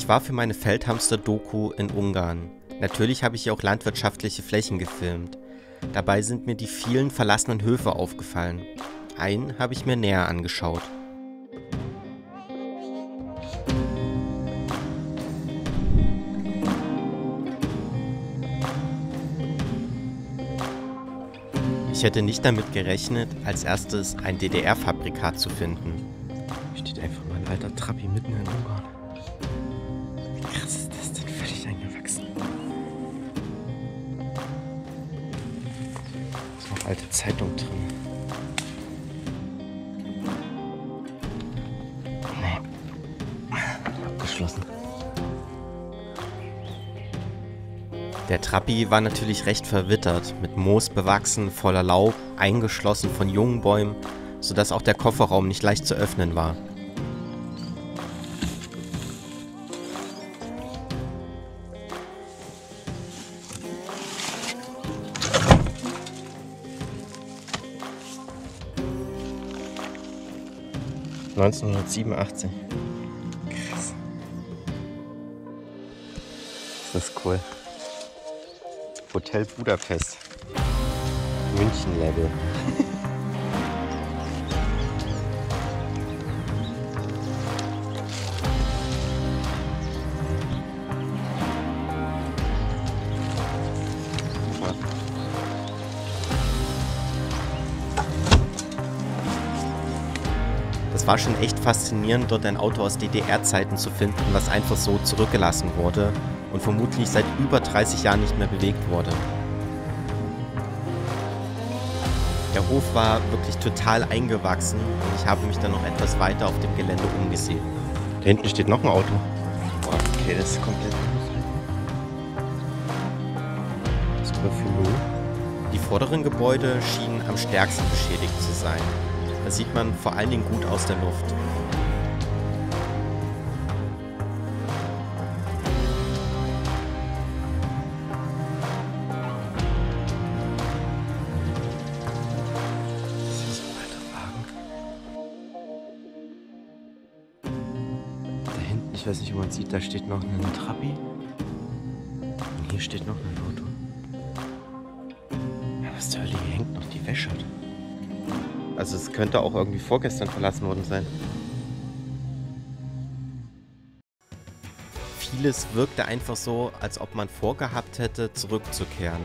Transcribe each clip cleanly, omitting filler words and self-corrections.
Ich war für meine Feldhamster-Doku in Ungarn. Natürlich habe ich hier auch landwirtschaftliche Flächen gefilmt. Dabei sind mir die vielen verlassenen Höfe aufgefallen. Einen habe ich mir näher angeschaut. Ich hätte nicht damit gerechnet, als erstes ein DDR-Fabrikat zu finden. Steht einfach mal ein alter Trappi mitten in Ungarn. Wie krass ist das denn? Völlig eingewachsen. Ist noch alte Zeitung drin. Nee. Abgeschlossen. Der Trappi war natürlich recht verwittert, mit Moos bewachsen, voller Laub, eingeschlossen von jungen Bäumen, sodass auch der Kofferraum nicht leicht zu öffnen war. (1987). Krass. Das ist cool. Hotel Budapest. München-Level. Es war schon echt faszinierend, dort ein Auto aus DDR-Zeiten zu finden, was einfach so zurückgelassen wurde und vermutlich seit über 30 Jahren nicht mehr bewegt wurde. Der Hof war wirklich total eingewachsen und ich habe mich dann noch etwas weiter auf dem Gelände umgesehen. Da hinten steht noch ein Auto. Boah, okay, das ist komplett das ist Überfüllung. Die vorderen Gebäude schienen am stärksten beschädigt zu sein. Das sieht man vor allen Dingen gut aus der Luft. Das ist so ein alter Wagen. Da hinten, ich weiß nicht, ob man sieht, da steht noch ein Trappi. Und hier steht noch ein Auto. Ja, was zur Hölle, hier hängt noch die Wäsche. Also es könnte auch irgendwie vorgestern verlassen worden sein. Vieles wirkte einfach so, als ob man vorgehabt hätte, zurückzukehren.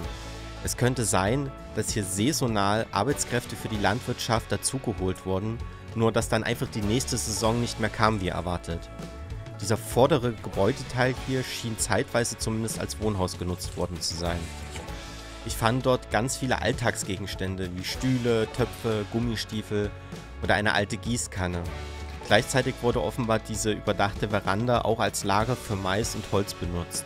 Es könnte sein, dass hier saisonal Arbeitskräfte für die Landwirtschaft dazugeholt wurden, nur dass dann einfach die nächste Saison nicht mehr kam, wie erwartet. Dieser vordere Gebäudeteil hier schien zeitweise zumindest als Wohnhaus genutzt worden zu sein. Ich fand dort ganz viele Alltagsgegenstände wie Stühle, Töpfe, Gummistiefel oder eine alte Gießkanne. Gleichzeitig wurde offenbar diese überdachte Veranda auch als Lager für Mais und Holz benutzt.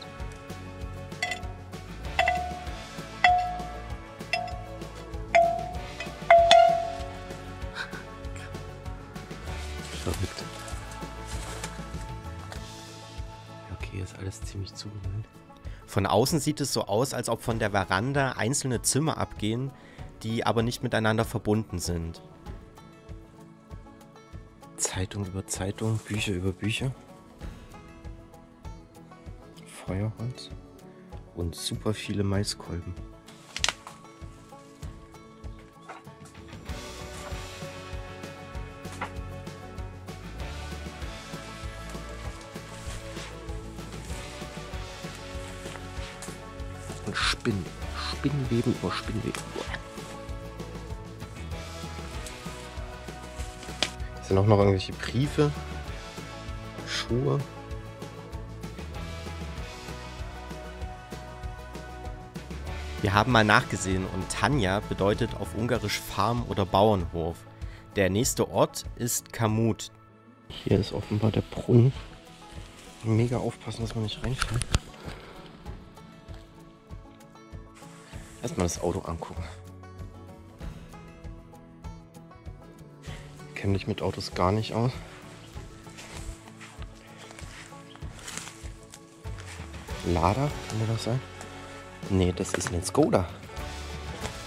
Verrückt. Okay, ist alles ziemlich zugemüllt. Von außen sieht es so aus, als ob von der Veranda einzelne Zimmer abgehen, die aber nicht miteinander verbunden sind. Zeitung über Zeitung, Bücher über Bücher. Feuerholz. Und super viele Maiskolben. Und Spinnen. Spinnenweben über Spinnenweben. Sind auch noch irgendwelche Briefe, Schuhe. Wir haben mal nachgesehen und Tanja bedeutet auf Ungarisch Farm oder Bauernhof. Der nächste Ort ist Kamut. Hier ist offenbar der Brunnen. Mega aufpassen, dass man nicht reinfällt. Erstmal das Auto angucken. Ich kenne mich mit Autos gar nicht aus. Lada, kann das sein? Nee, das ist ein Skoda.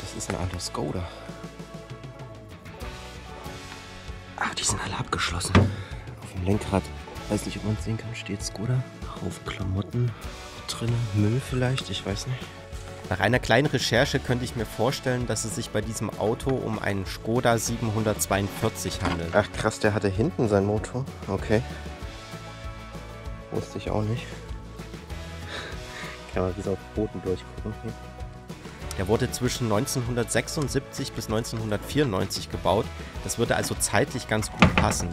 Das ist ein alter Skoda. Ah, die sind alle abgeschlossen. Auf dem Lenkrad Weiß nicht, ob man es sehen kann. Steht Skoda. Haufen Klamotten drin. Müll vielleicht, ich weiß nicht. Nach einer kleinen Recherche könnte ich mir vorstellen, dass es sich bei diesem Auto um einen Skoda 742 handelt. Ach krass, der hatte hinten sein Motor. Okay. Wusste ich auch nicht. Kann man bis auf Boden durchgucken hier. Der wurde zwischen 1976 bis 1994 gebaut. Das würde also zeitlich ganz gut passen.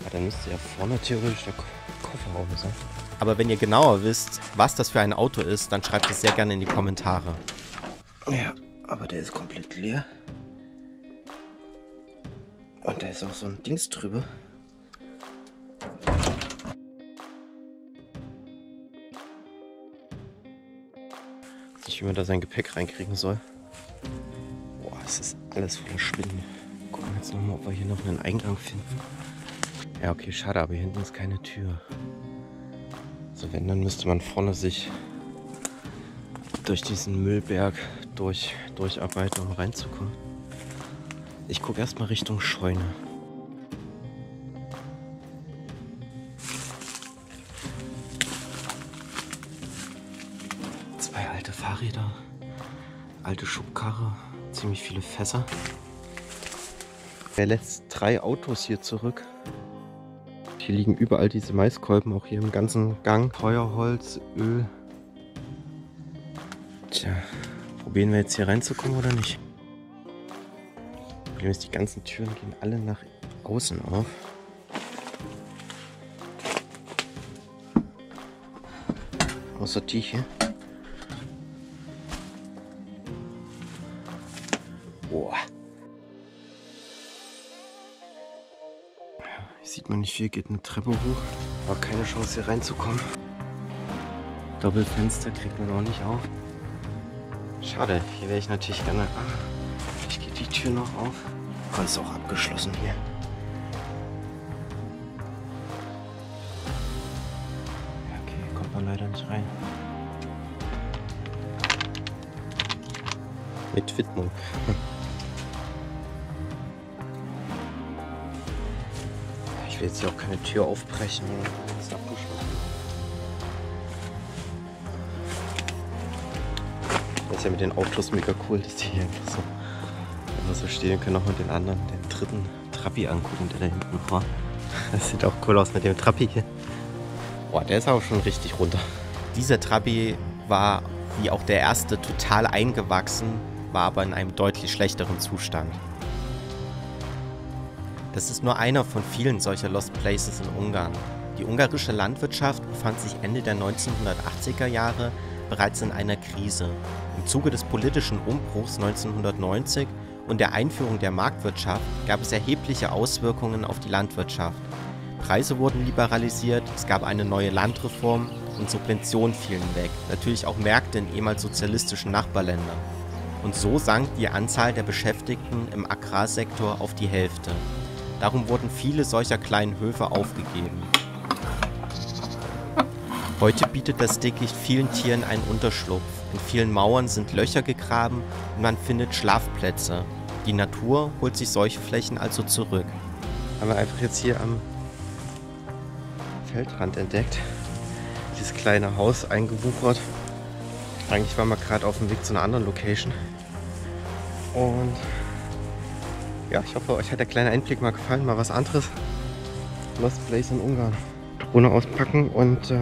Ja, dann müsste ja vorne theoretisch der Kofferraum sein. Aber wenn ihr genauer wisst, was das für ein Auto ist, dann schreibt es sehr gerne in die Kommentare. Ja, aber der ist komplett leer. Und da ist auch so ein Dings drüber. Nicht, wie man da sein Gepäck reinkriegen soll. Boah, es ist alles voller Spinnen. Gucken wir jetzt nochmal, ob wir hier noch einen Eingang finden. Ja, okay, schade, aber hier hinten ist keine Tür. Also wenn, dann müsste man vorne sich durch diesen Müllberg durcharbeiten, um reinzukommen. Ich gucke erstmal Richtung Scheune. Zwei alte Fahrräder, alte Schubkarre, ziemlich viele Fässer. Er lässt 3 Autos hier zurück. Hier liegen überall diese Maiskolben, auch hier im ganzen Gang. Feuerholz, Öl. Tja, probieren wir jetzt hier reinzukommen oder nicht? Problem ist, die ganzen Türen gehen alle nach außen auf. Außer die hier. Boah. Hier sieht man nicht viel, geht eine Treppe hoch. Aber keine Chance hier reinzukommen. Doppelfenster kriegt man auch nicht auf. Schade, hier wäre ich natürlich gerne. Vielleicht geht die Tür noch auf. Aber ist auch abgeschlossen hier. Ja, okay, kommt man leider nicht rein. Mit Widmung. Ich will jetzt hier auch keine Tür aufbrechen. Das ist abgeschlossen. Das ist ja mit den Autos mega cool, dass die hier einfach so stehen. Wir können auch mal den anderen, den dritten Trabi angucken, der da hinten war. Das sieht auch cool aus mit dem Trabi hier. Boah, der ist auch schon richtig runter. Dieser Trabi war, wie auch der erste, total eingewachsen, war aber in einem deutlich schlechteren Zustand. Das ist nur einer von vielen solcher Lost Places in Ungarn. Die ungarische Landwirtschaft befand sich Ende der 1980er Jahre bereits in einer Krise. Im Zuge des politischen Umbruchs 1990 und der Einführung der Marktwirtschaft gab es erhebliche Auswirkungen auf die Landwirtschaft. Preise wurden liberalisiert, es gab eine neue Landreform und Subventionen fielen weg. Natürlich auch Märkte in ehemals sozialistischen Nachbarländern. Und so sank die Anzahl der Beschäftigten im Agrarsektor auf die Hälfte. Darum wurden viele solcher kleinen Höfe aufgegeben. Heute bietet das Dickicht vielen Tieren einen Unterschlupf. In vielen Mauern sind Löcher gegraben und man findet Schlafplätze. Die Natur holt sich solche Flächen also zurück. Haben wir einfach jetzt hier am Feldrand entdeckt. Dieses kleine Haus eingewuchert. Eigentlich waren wir gerade auf dem Weg zu einer anderen Location. Und ja, ich hoffe, euch hat der kleine Einblick mal gefallen. Mal was anderes. Lost Place in Ungarn. Drohne auspacken und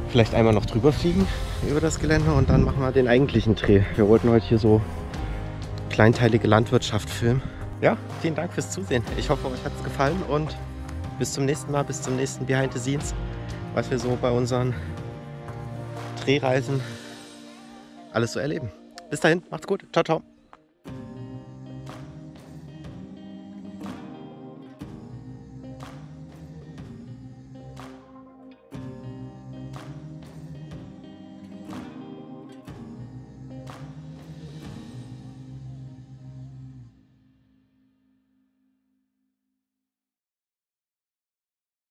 vielleicht einmal noch drüber fliegen über das Gelände und dann machen wir den eigentlichen Dreh. Wir wollten heute hier so kleinteilige Landwirtschaft filmen. Ja, vielen Dank fürs Zusehen. Ich hoffe, euch hat es gefallen und bis zum nächsten Mal, bis zum nächsten Behind the Scenes, was wir so bei unseren Drehreisen alles so erleben. Bis dahin, macht's gut. Ciao, ciao.